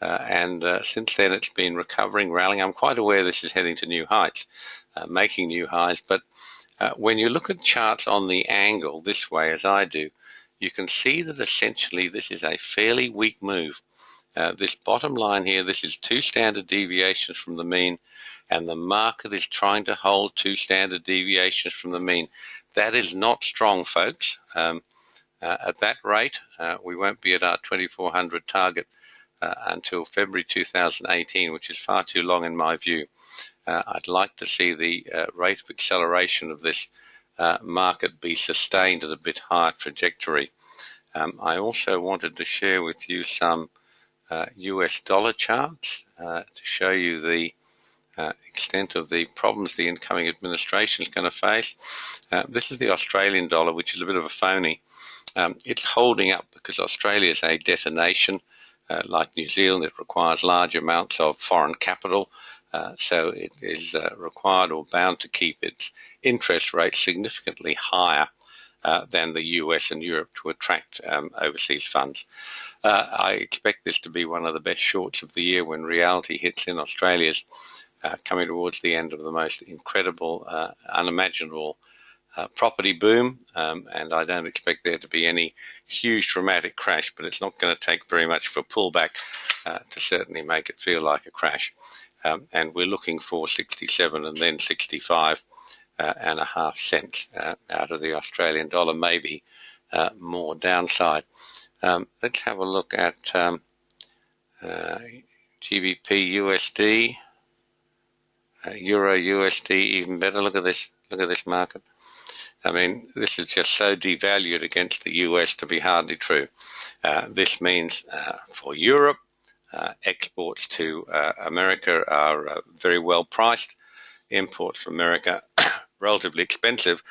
and since then it's been recovering, rallying. I'm quite aware this is heading to new heights, making new highs, but when you look at charts on the angle this way, as I do, you can see that essentially this is a fairly weak move. This bottom line here, this is 2 standard deviations from the mean, and the market is trying to hold 2 standard deviations from the mean. That is not strong, folks. At that rate, we won't be at our 2400 target until February 2018, which is far too long in my view. I'd like to see the rate of acceleration of this market be sustained at a bit higher trajectory. I also wanted to share with you some US dollar charts to show you the extent of the problems the incoming administration is going to face. This is the Australian dollar, which is a bit of a phony. It's holding up because Australia is a debtor nation. Like New Zealand, it requires large amounts of foreign capital, so it is required or bound to keep its interest rate significantly higher than the US and Europe to attract overseas funds. I expect this to be one of the best shorts of the year when reality hits in Australia's coming towards the end of the most incredible, unimaginable property boom, and I don't expect there to be any huge dramatic crash, but it's not going to take very much for pullback to certainly make it feel like a crash. And we're looking for 67 and then 65 and a half cents out of the Australian dollar, maybe more downside. Let's have a look at GBP USD, Euro USD, even better. Look at this market. I mean, this is just so devalued against the US to be hardly true. This means for Europe, exports to America are very well priced. Imports from America relatively expensive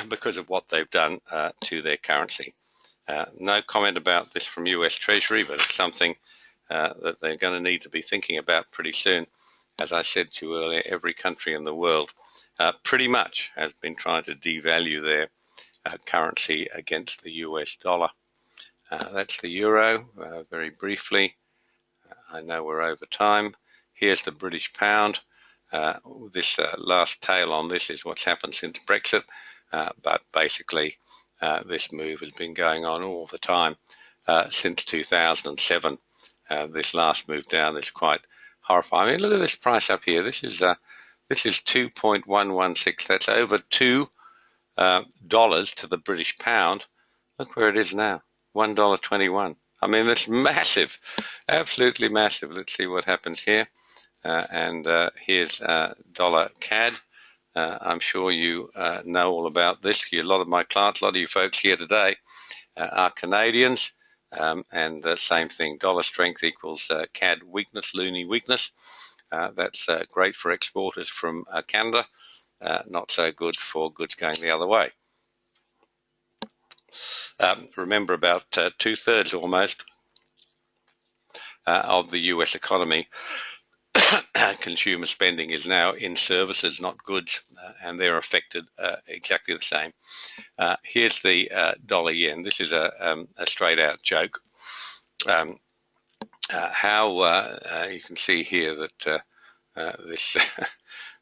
because of what they've done to their currency. No comment about this from US Treasury, but it's something that they're going to need to be thinking about pretty soon. As I said to you earlier, every country in the world pretty much has been trying to devalue their currency against the US dollar. That's the euro, very briefly. I know we're over time. Here's the British pound. This last tail on this is what's happened since Brexit, but basically this move has been going on all the time since 2007. This last move down is quite horrifying. I mean, look at this price up here. This is 2.116. That's over $2 to the British pound. Look where it is now, $1.21. I mean, that's massive, absolutely massive. Let's see what happens here. And here's dollar CAD. I'm sure you know all about this. A lot of my clients, a lot of you folks here today are Canadians. And same thing, dollar strength equals CAD weakness, loonie weakness. That's great for exporters from Canada, not so good for goods going the other way. Remember, about 2/3 almost of the US economy, consumer spending is now in services, not goods, and they're affected exactly the same. Here's the dollar yen. This is a straight out joke. You can see here that this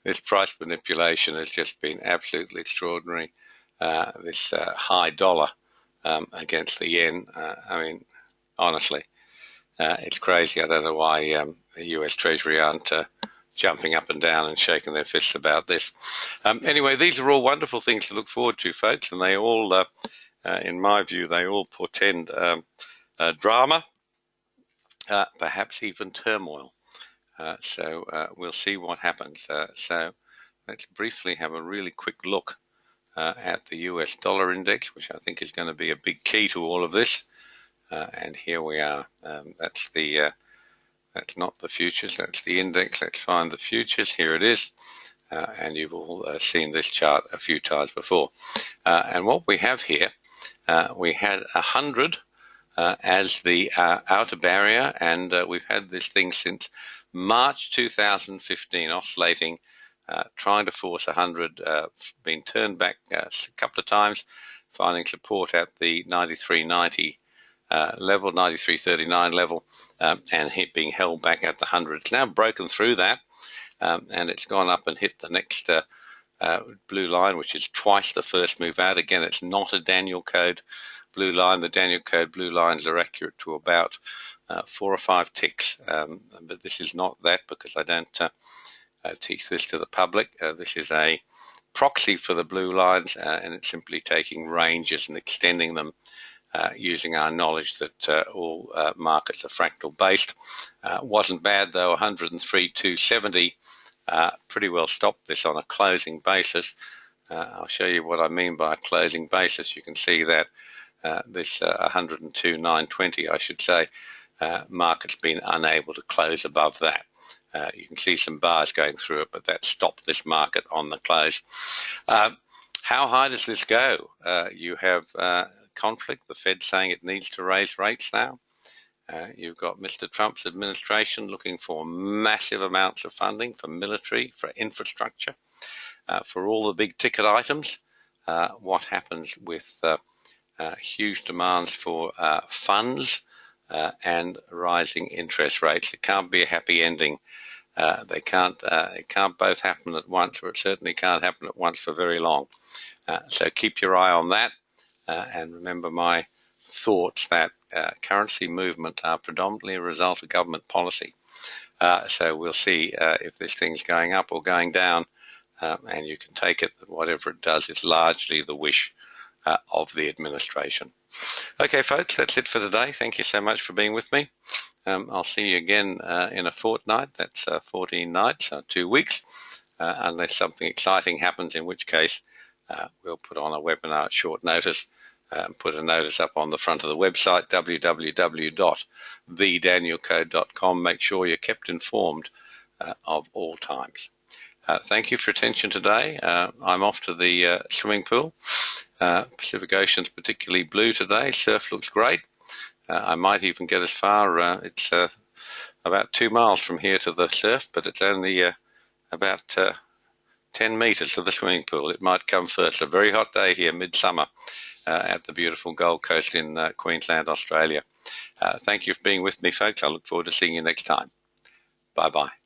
this price manipulation has just been absolutely extraordinary. This high dollar against the yen. I mean, honestly, it's crazy. I don't know why the US Treasury aren't jumping up and down and shaking their fists about this. Anyway, these are all wonderful things to look forward to, folks, and they all, in my view, they all portend drama, perhaps even turmoil. So we'll see what happens. So let's briefly have a really quick look at the US dollar index, which I think is going to be a big key to all of this. And here we are. That's not the futures. That's the index. Let's find the futures. Here it is. And you've all seen this chart a few times before. And what we have here, we had 100 as the outer barrier, and we've had this thing since March 2015, oscillating, trying to force 100, been turned back a couple of times, finding support at the 93.90 level, 93.39 level, and being held back at the 100. It's now broken through that, and it's gone up and hit the next blue line, which is twice the first move out. Again, it's not a Daniel code blue line. The Daniel code blue lines are accurate to about 4 or 5 ticks, but this is not that, because I don't teach this to the public. This is a proxy for the blue lines, and it's simply taking ranges and extending them using our knowledge that all markets are fractal based. Wasn't bad though. 103,270 pretty well stopped this on a closing basis. I'll show you what I mean by a closing basis. You can see that this 102,920, I should say, market's been unable to close above that. You can see some bars going through it, but that stopped this market on the close. How high does this go? You have conflict, the Fed saying it needs to raise rates now. You've got Mr. Trump's administration looking for massive amounts of funding for military, for infrastructure, for all the big ticket items. What happens with huge demands for funds and rising interest rates? It can't be a happy ending. It can't both happen at once, or it certainly can't happen at once for very long. So keep your eye on that, and remember my thoughts that currency movements are predominantly a result of government policy. So we'll see if this thing's going up or going down, and you can take it that whatever it does is largely the wish of the administration. Okay, folks, that's it for today. Thank you so much for being with me. I'll see you again in a fortnight. That's 14 nights, 2 weeks, unless something exciting happens, in which case we'll put on a webinar at short notice. Put a notice up on the front of the website, www.thedanielcode.com. Make sure you're kept informed of all times. Thank you for your attention today. I'm off to the swimming pool. Pacific Ocean's particularly blue today. Surf looks great. I might even get as far, it's about 2 miles from here to the surf, but it's only about 10 meters to the swimming pool. It might come first. A very hot day here, midsummer, at the beautiful Gold Coast in Queensland, Australia. Thank you for being with me, folks. I look forward to seeing you next time. Bye-bye.